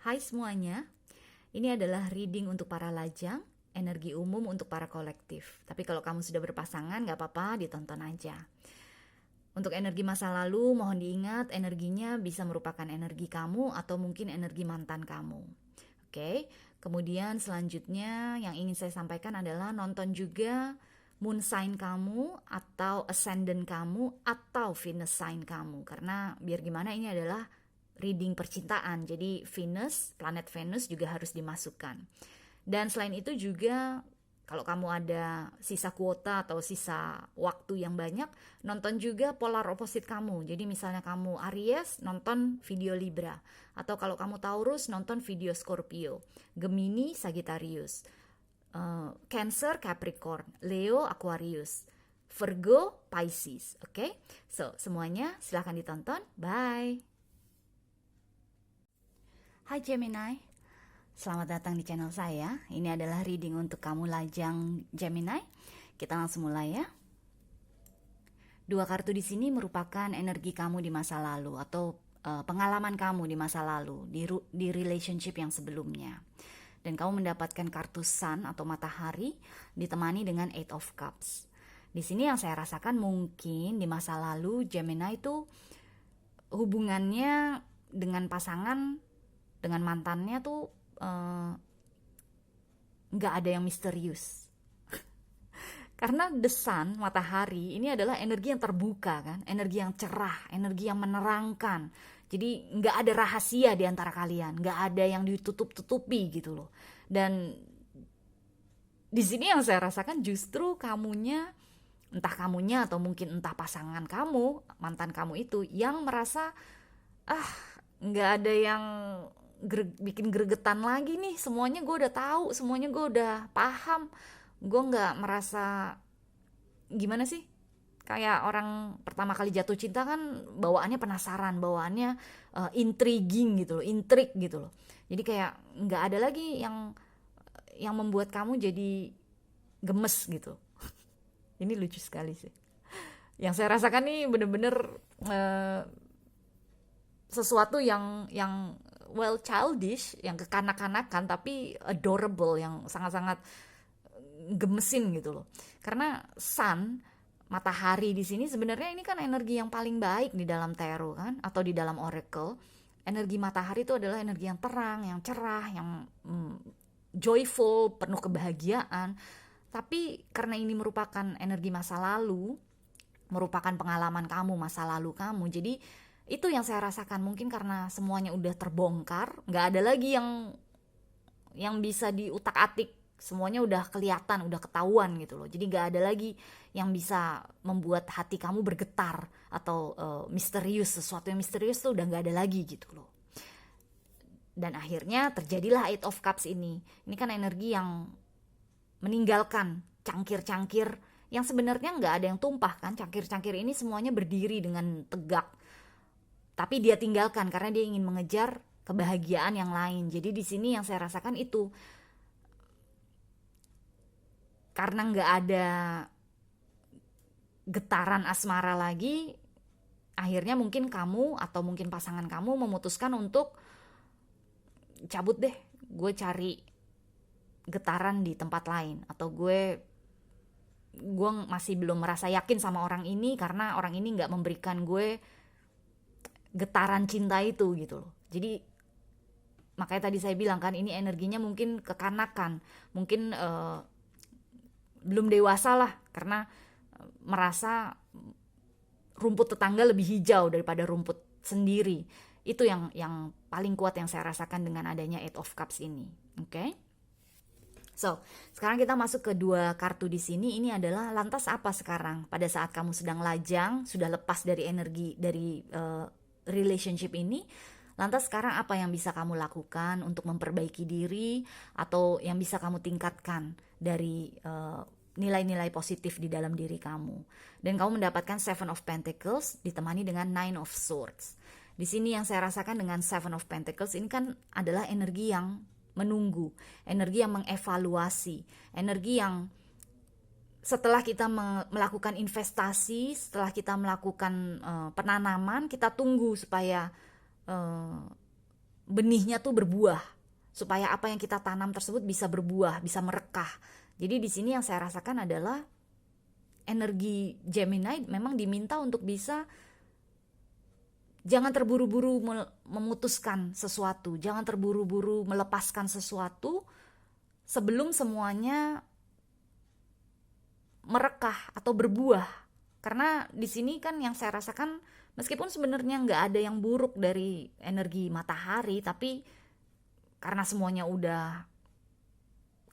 Hai semuanya, ini adalah reading untuk para lajang, energi umum untuk para kolektif. Tapi kalau kamu sudah berpasangan, nggak apa-apa, ditonton aja. Untuk energi masa lalu, mohon diingat energinya bisa merupakan energi kamu atau mungkin energi mantan kamu. Oke, kemudian selanjutnya yang ingin saya sampaikan adalah nonton juga moon sign kamu atau ascendant kamu atau Venus sign kamu. Karena biar gimana ini adalah reading percintaan. Jadi Venus, planet Venus juga harus dimasukkan. Dan selain itu juga kalau kamu ada sisa kuota atau sisa waktu yang banyak, nonton juga polar opposite kamu. Jadi misalnya kamu Aries, nonton video Libra. Atau kalau kamu Taurus, nonton video Scorpio. Gemini, Sagittarius. Cancer, Capricorn. Leo, Aquarius. Virgo, Pisces. Oke? So, semuanya silahkan ditonton. Bye! Hai Gemini, selamat datang di channel saya. Ini adalah reading untuk kamu lajang Gemini. Kita langsung mulai ya. Dua kartu di sini merupakan energi kamu di masa lalu atau pengalaman kamu di masa lalu, di relationship yang sebelumnya. Dan kamu mendapatkan kartu Sun atau matahari ditemani dengan Eight of Cups. Di sini yang saya rasakan mungkin di masa lalu Gemini itu hubungannya dengan pasangan, dengan mantannya tuh nggak ada yang misterius. Karena the sun, matahari, ini adalah energi yang terbuka kan, energi yang cerah, energi yang menerangkan. Jadi nggak ada rahasia di antara kalian, nggak ada yang ditutup-tutupi gitu loh. Dan di sini yang saya rasakan justru entah kamunya atau mungkin entah pasangan kamu, mantan kamu itu yang merasa nggak ada yang bikin gregetan lagi nih, semuanya gue udah tahu, semuanya gue udah paham, gue nggak merasa gimana sih, kayak orang pertama kali jatuh cinta kan bawaannya penasaran, bawaannya intriguing gitu loh, intrik gitu loh. Jadi kayak nggak ada lagi yang membuat kamu jadi gemes gitu. Ini lucu sekali sih. Yang saya rasakan nih bener-bener sesuatu yang well childish, yang kekanak-kanakan tapi adorable, yang sangat-sangat gemesin gitu loh. Karena sun, matahari di sini sebenarnya ini kan energi yang paling baik di dalam tarot kan, atau di dalam oracle. Energi matahari itu adalah energi yang terang, yang cerah, yang joyful, penuh kebahagiaan. Tapi karena ini merupakan energi masa lalu, merupakan pengalaman kamu, masa lalu kamu, jadi itu yang saya rasakan. Mungkin karena semuanya udah terbongkar, nggak ada lagi yang bisa diutak-atik, semuanya udah kelihatan, udah ketahuan gitu loh. Jadi nggak ada lagi yang bisa membuat hati kamu bergetar atau misterius, sesuatu yang misterius tuh udah nggak ada lagi gitu loh. Dan akhirnya terjadilah Eight of Cups ini. Ini kan energi yang meninggalkan cangkir-cangkir yang sebenarnya nggak ada yang tumpah kan. Cangkir-cangkir ini semuanya berdiri dengan tegak, tapi dia tinggalkan karena dia ingin mengejar kebahagiaan yang lain. Jadi di sini yang saya rasakan itu, karena nggak ada getaran asmara lagi, akhirnya mungkin kamu atau mungkin pasangan kamu memutuskan untuk cabut deh, gue cari getaran di tempat lain, atau gue masih belum merasa yakin sama orang ini karena orang ini nggak memberikan gue getaran cinta itu gitu loh. Jadi makanya tadi saya bilang kan, ini energinya mungkin kekanakan, mungkin belum dewasa lah, karena merasa rumput tetangga lebih hijau daripada rumput sendiri. Itu yang paling kuat yang saya rasakan dengan adanya Eight of Cups ini. Oke? So, sekarang kita masuk ke dua kartu di sini. Ini adalah lantas apa sekarang pada saat kamu sedang lajang, sudah lepas dari energi dari relationship ini. Lantas sekarang apa yang bisa kamu lakukan untuk memperbaiki diri, atau yang bisa kamu tingkatkan dari nilai-nilai positif di dalam diri kamu. Dan kamu mendapatkan Seven of Pentacles ditemani dengan Nine of Swords. Di sini yang saya rasakan dengan Seven of Pentacles ini kan adalah energi yang menunggu, energi yang mengevaluasi, energi yang setelah kita melakukan investasi, setelah kita melakukan penanaman, kita tunggu supaya benihnya tuh berbuah, supaya apa yang kita tanam tersebut bisa berbuah, bisa merekah. Jadi di sini yang saya rasakan adalah energi Gemini memang diminta untuk bisa jangan terburu-buru memutuskan sesuatu, jangan terburu-buru melepaskan sesuatu sebelum semuanya merekah atau berbuah. Karena di sini kan yang saya rasakan, meskipun sebenarnya nggak ada yang buruk dari energi matahari, tapi karena semuanya udah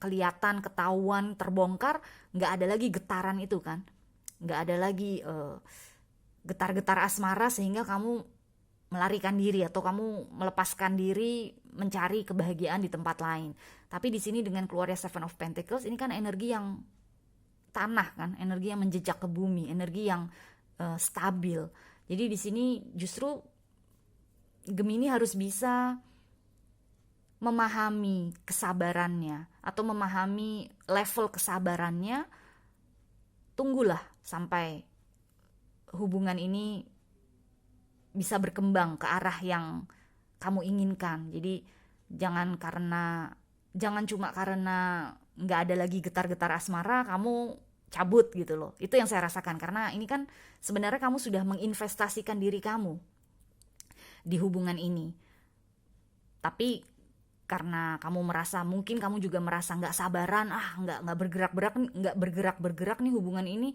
kelihatan, ketahuan, terbongkar, nggak ada lagi getaran itu kan, nggak ada lagi getar-getar asmara sehingga kamu melarikan diri atau kamu melepaskan diri mencari kebahagiaan di tempat lain. Tapi di sini dengan keluarnya Seven of Pentacles, ini kan energi yang tanah kan, energi yang menjejak ke bumi, energi yang stabil. Jadi di sini justru Gemini harus bisa memahami kesabarannya atau memahami level kesabarannya. Tunggulah sampai hubungan ini bisa berkembang ke arah yang kamu inginkan. Jadi jangan cuma karena nggak ada lagi getar-getar asmara kamu cabut gitu loh. Itu yang saya rasakan, karena ini kan sebenarnya kamu sudah menginvestasikan diri kamu di hubungan ini. Tapi karena kamu merasa, mungkin kamu juga merasa nggak sabaran, nggak bergerak nih hubungan ini,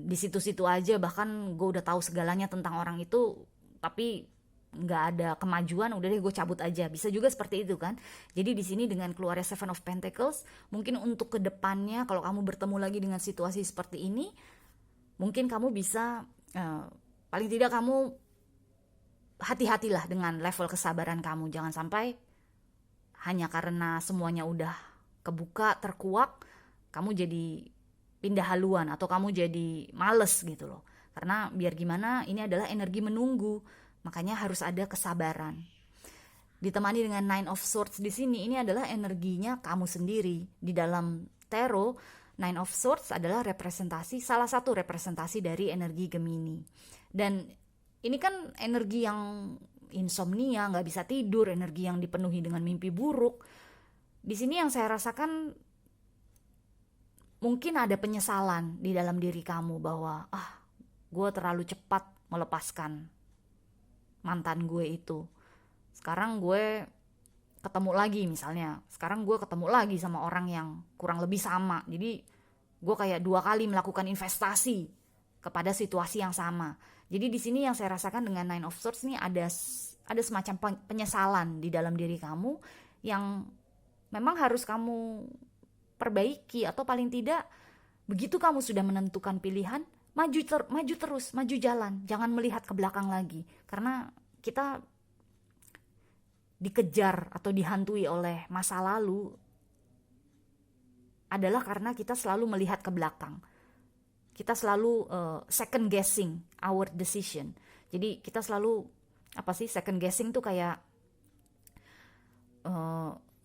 di situ-situ aja, bahkan gue udah tahu segalanya tentang orang itu tapi nggak ada kemajuan, udah deh gue cabut aja. Bisa juga seperti itu kan. Jadi di sini dengan keluarnya Seven of Pentacles, mungkin untuk kedepannya kalau kamu bertemu lagi dengan situasi seperti ini, mungkin kamu bisa paling tidak kamu hati-hatilah dengan level kesabaran kamu. Jangan sampai hanya karena semuanya udah kebuka, terkuak, kamu jadi pindah haluan atau kamu jadi males gitu loh. Karena biar gimana ini adalah energi menunggu, makanya harus ada kesabaran. Ditemani dengan Nine of Swords di sini, ini adalah energinya kamu sendiri. Di dalam tarot, Nine of Swords adalah salah satu representasi dari energi Gemini. Dan ini kan energi yang insomnia, nggak bisa tidur, energi yang dipenuhi dengan mimpi buruk. Di sini yang saya rasakan mungkin ada penyesalan di dalam diri kamu bahwa gue terlalu cepat melepaskan mantan gue itu. Sekarang gue ketemu lagi misalnya, sama orang yang kurang lebih sama. Jadi gue kayak 2 kali melakukan investasi kepada situasi yang sama. Jadi di sini yang saya rasakan dengan Nine of Swords ini ada semacam penyesalan di dalam diri kamu yang memang harus kamu perbaiki, atau paling tidak begitu kamu sudah menentukan pilihan, maju terus, maju jalan, jangan melihat ke belakang lagi. Karena kita dikejar atau dihantui oleh masa lalu adalah karena kita selalu melihat ke belakang. Kita selalu second guessing our decision. Jadi kita selalu second guessing tuh kayak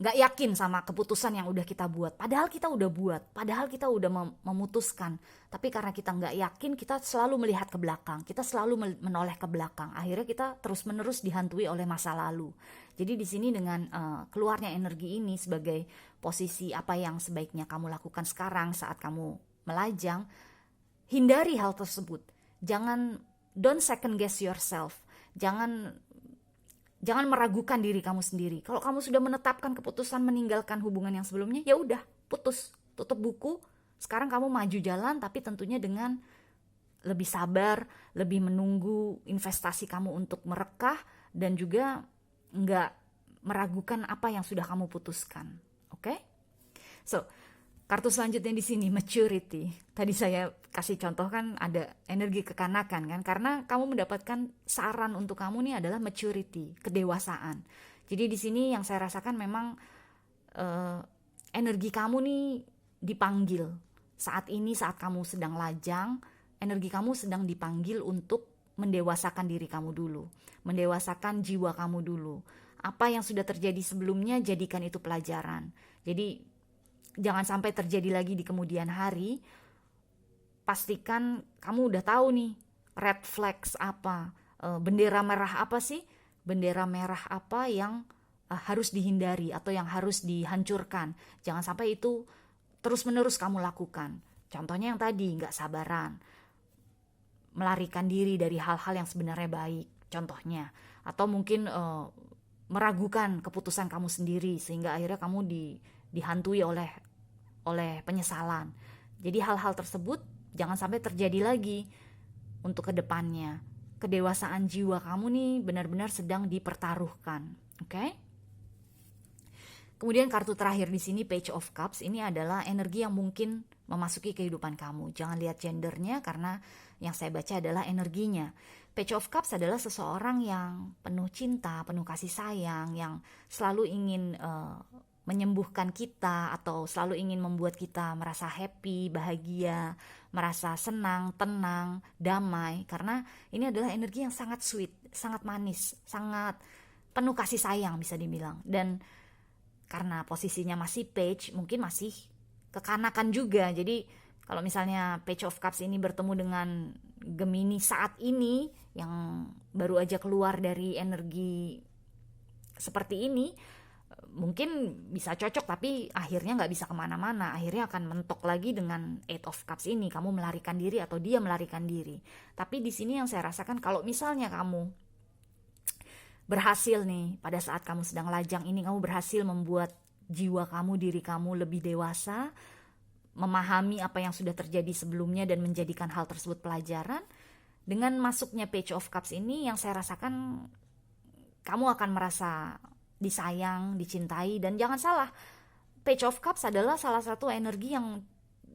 gak yakin sama keputusan yang udah kita buat. Padahal kita udah memutuskan. Tapi karena kita gak yakin, kita selalu melihat ke belakang. Kita selalu menoleh ke belakang. Akhirnya kita terus-menerus dihantui oleh masa lalu. Jadi di sini dengan keluarnya energi ini sebagai posisi apa yang sebaiknya kamu lakukan sekarang saat kamu melajang, hindari hal tersebut. Don't second guess yourself. Jangan meragukan diri kamu sendiri. Kalau kamu sudah menetapkan keputusan meninggalkan hubungan yang sebelumnya, ya udah, putus, tutup buku. Sekarang kamu maju jalan, tapi tentunya dengan lebih sabar, lebih menunggu investasi kamu untuk merekah, dan juga nggak meragukan apa yang sudah kamu putuskan. Oke? So, kartu selanjutnya di sini maturity. Tadi saya kasih contoh kan ada energi kekanakan kan, karena kamu mendapatkan saran untuk kamu nih adalah maturity, kedewasaan. Jadi di sini yang saya rasakan memang energi kamu nih dipanggil. Saat ini saat kamu sedang lajang, energi kamu sedang dipanggil untuk mendewasakan diri kamu dulu, mendewasakan jiwa kamu dulu. Apa yang sudah terjadi sebelumnya, jadikan itu pelajaran. Jadi jangan sampai terjadi lagi di kemudian hari. Pastikan kamu udah tahu nih red flags apa, bendera merah apa sih, bendera merah apa yang harus dihindari atau yang harus dihancurkan. Jangan sampai itu terus-menerus kamu lakukan. Contohnya yang tadi, nggak sabaran, melarikan diri dari hal-hal yang sebenarnya baik, contohnya. Atau mungkin meragukan keputusan kamu sendiri, sehingga akhirnya kamu dihantui oleh penyesalan. Jadi hal-hal tersebut jangan sampai terjadi lagi untuk kedepannya. Kedewasaan jiwa kamu nih benar-benar sedang dipertaruhkan. Oke? Kemudian kartu terakhir di sini, Page of Cups, ini adalah energi yang mungkin memasuki kehidupan kamu. Jangan lihat gendernya, karena yang saya baca adalah energinya. Page of Cups adalah seseorang yang penuh cinta, penuh kasih sayang, yang selalu ingin menyembuhkan kita, atau selalu ingin membuat kita merasa happy, bahagia, merasa senang, tenang, damai. Karena ini adalah energi yang sangat sweet, sangat manis, sangat penuh kasih sayang bisa dibilang. Dan karena posisinya masih page, mungkin masih kekanakan juga. Jadi kalau misalnya Page of Cups ini bertemu dengan Gemini saat ini, yang baru aja keluar dari energi seperti ini, mungkin bisa cocok, tapi akhirnya nggak bisa kemana-mana. Akhirnya akan mentok lagi dengan Eight of Cups ini. Kamu melarikan diri atau dia melarikan diri. Tapi di sini yang saya rasakan, kalau misalnya kamu berhasil nih, pada saat kamu sedang lajang ini, kamu berhasil membuat jiwa kamu, diri kamu lebih dewasa, memahami apa yang sudah terjadi sebelumnya dan menjadikan hal tersebut pelajaran. Dengan masuknya Page of Cups ini, yang saya rasakan, kamu akan merasa disayang, dicintai. Dan jangan salah, Page of Cups adalah salah satu energi yang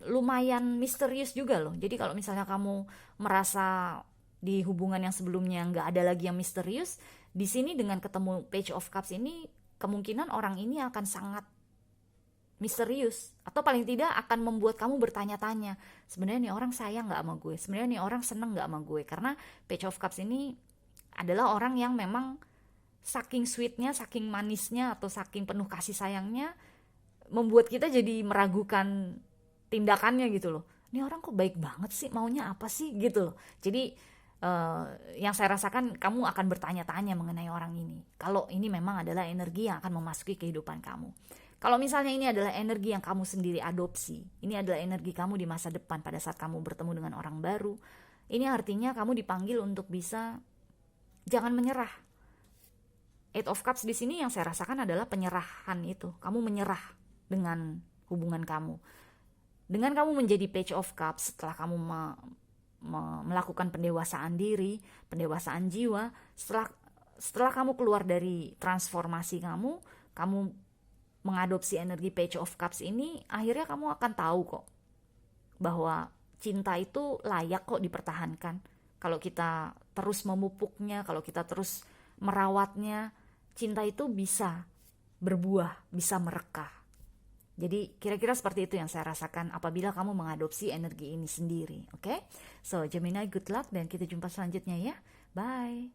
lumayan misterius juga loh. Jadi kalau misalnya kamu merasa di hubungan yang sebelumnya nggak ada lagi yang misterius, di sini dengan ketemu Page of Cups ini, kemungkinan orang ini akan sangat misterius, atau paling tidak akan membuat kamu bertanya-tanya, sebenarnya nih orang sayang nggak sama gue, sebenarnya nih orang seneng nggak sama gue. Karena Page of Cups ini adalah orang yang memang saking sweetnya, saking manisnya, atau saking penuh kasih sayangnya, membuat kita jadi meragukan tindakannya gitu loh. Ini orang kok baik banget sih, maunya apa sih gitu loh. Jadi yang saya rasakan, kamu akan bertanya-tanya mengenai orang ini, kalau ini memang adalah energi yang akan memasuki kehidupan kamu. Kalau misalnya ini adalah energi yang kamu sendiri adopsi, ini adalah energi kamu di masa depan pada saat kamu bertemu dengan orang baru, ini artinya kamu dipanggil untuk bisa jangan menyerah. Eight of Cups di sini yang saya rasakan adalah penyerahan itu. Kamu menyerah dengan hubungan kamu. Dengan kamu menjadi Page of Cups, setelah kamu melakukan pendewasaan diri, pendewasaan jiwa, setelah kamu keluar dari transformasi kamu mengadopsi energi Page of Cups ini, akhirnya kamu akan tahu kok bahwa cinta itu layak kok dipertahankan. Kalau kita terus memupuknya, kalau kita terus merawatnya, cinta itu bisa berbuah, bisa merekah. Jadi kira-kira seperti itu yang saya rasakan apabila kamu mengadopsi energi ini sendiri. Oke? So Gemini, good luck, dan kita jumpa selanjutnya ya. Bye.